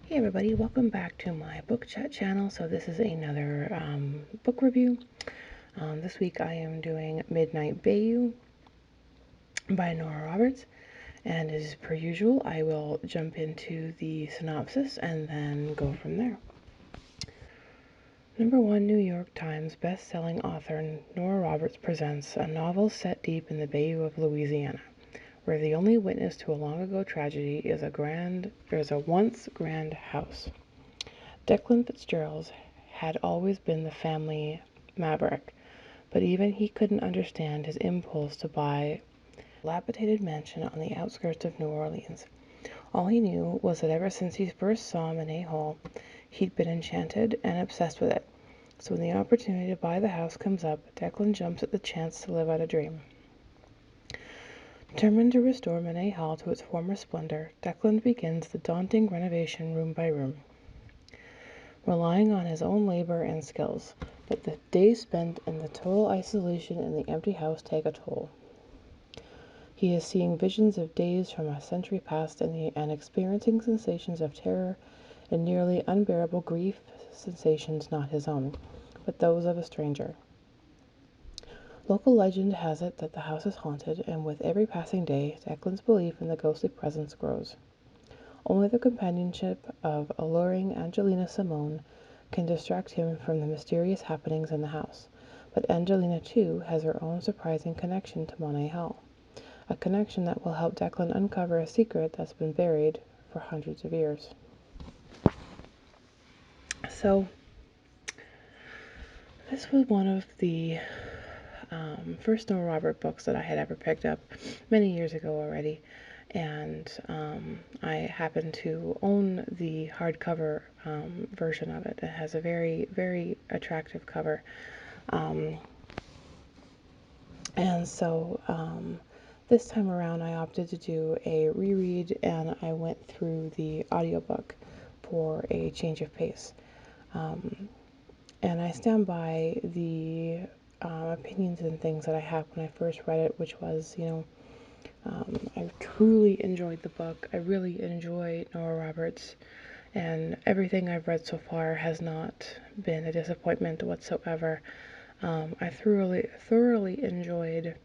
Hey everybody, welcome back to my book chat channel. So this is another book review. This week I am doing Midnight Bayou by Nora Roberts, and as per usual I will jump into the synopsis and then go from there. Number one New York Times best-selling author Nora Roberts presents a novel set deep in the bayou of Louisiana, where the only witness to a long-ago tragedy is a once grand house. Declan Fitzgerald had always been the family maverick, but even he couldn't understand his impulse to buy a dilapidated mansion on the outskirts of New Orleans. All he knew was that ever since he first saw Monet Hall, he'd been enchanted and obsessed with it. So when the opportunity to buy the house comes up, Declan jumps at the chance to live out a dream. Determined to restore Monet Hall to its former splendor, Declan begins the daunting renovation room by room, relying on his own labor and skills, but the days spent in the total isolation in the empty house take a toll. He is seeing visions of days from a century past and experiencing sensations of terror and nearly unbearable grief, sensations not his own, but those of a stranger. Local legend has it that the house is haunted, and with every passing day, Declan's belief in the ghostly presence grows. Only the companionship of alluring Angelina Simone can distract him from the mysterious happenings in the house. But Angelina, too, has her own surprising connection to Monet Hall, a connection that will help Declan uncover a secret that's been buried for hundreds of years. So, this was one of the first Nora Robert books that I had ever picked up many years ago already, and I happen to own the hardcover version of it. It has a very, very attractive cover. And so this time around I opted to do a reread, and I went through the audiobook for a change of pace. And I stand by the opinions and things that I had when I first read it, which was, I truly enjoyed the book. I really enjoy Nora Roberts, and everything I've read so far has not been a disappointment whatsoever. I thoroughly enjoyed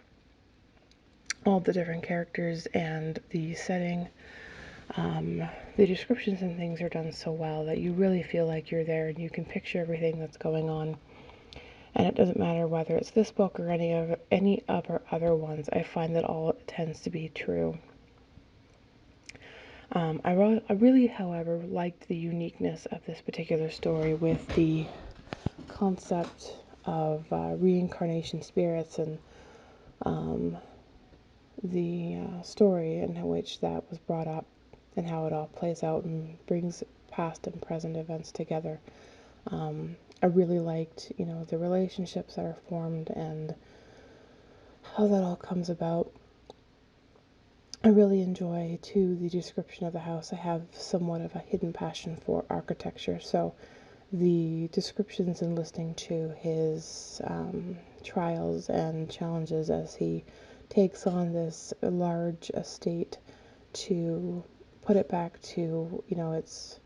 all the different characters and the setting. The descriptions and things are done so well that you really feel like you're there and you can picture everything that's going on. And it doesn't matter whether it's this book or any of her other ones. I find that all tends to be true. I really, however, liked the uniqueness of this particular story with the concept of reincarnation spirits and the story in which that was brought up and how it all plays out and brings past and present events together. I really liked, the relationships that are formed and how that all comes about. I really enjoy, too, the description of the house. I have somewhat of a hidden passion for architecture, so the descriptions and listening to his trials and challenges as he takes on this large estate to put it back to, its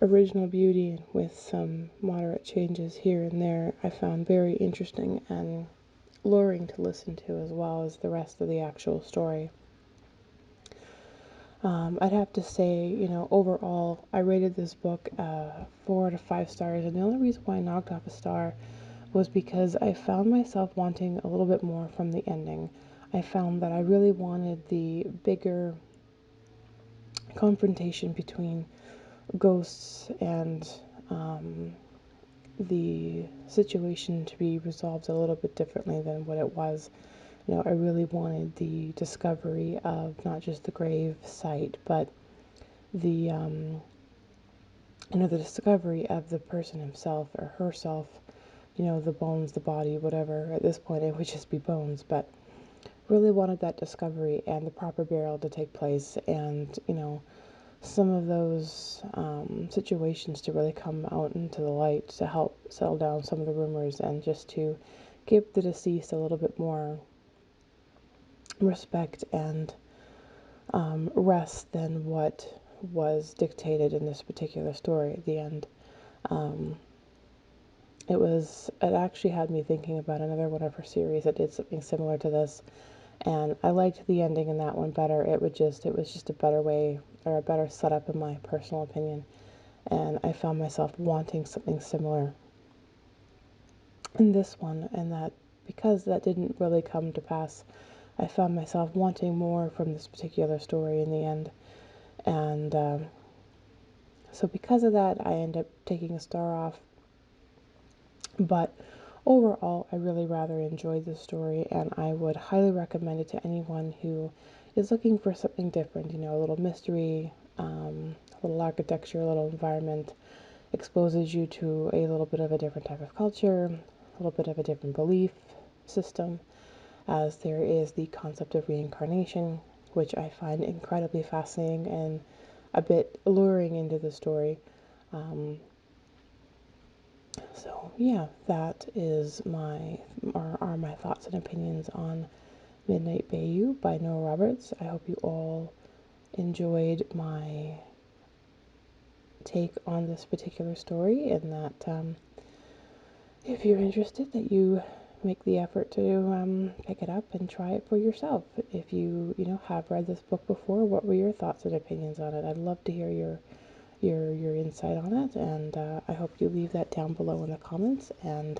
original beauty with some moderate changes here and there, I found very interesting and luring to listen to, as well as the rest of the actual story. I'd have to say, overall, I rated this book 4 out of 5 stars, and the only reason why I knocked off a star was because I found myself wanting a little bit more from the ending. I found that I really wanted the bigger confrontation between ghosts and the situation to be resolved a little bit differently than what it was. I really wanted the discovery of not just the grave site, but the the discovery of the person himself or herself, the bones, the body, whatever. At this point it would just be bones, but really wanted that discovery and the proper burial to take place, and some of those situations to really come out into the light to help settle down some of the rumors and just to give the deceased a little bit more respect and rest than what was dictated in this particular story at the end. Um, it actually had me thinking about another one of her series that did something similar to this, and I liked the ending in that one better. It was just a better way, or a better setup in my personal opinion, and I found myself wanting something similar in this one, and that because that didn't really come to pass, I found myself wanting more from this particular story in the end. And so because of that, I end up taking a star off. But overall, I really rather enjoyed the story, and I would highly recommend it to anyone who is looking for something different, a little mystery, a little architecture, a little environment, exposes you to a little bit of a different type of culture, a little bit of a different belief system, as there is the concept of reincarnation, which I find incredibly fascinating and a bit alluring into the story. Um, so yeah, that is are my thoughts and opinions on Midnight Bayou by Noah Roberts. I hope you all enjoyed my take on this particular story, and that if you're interested, that you make the effort to pick it up and try it for yourself. If you have read this book before, what were your thoughts and opinions on it? I'd love to hear your insight on it, and I hope you leave that down below in the comments, and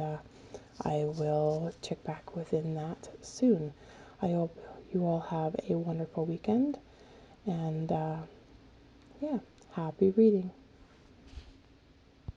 I will check back within that soon. I hope you all have a wonderful weekend, and yeah, happy reading.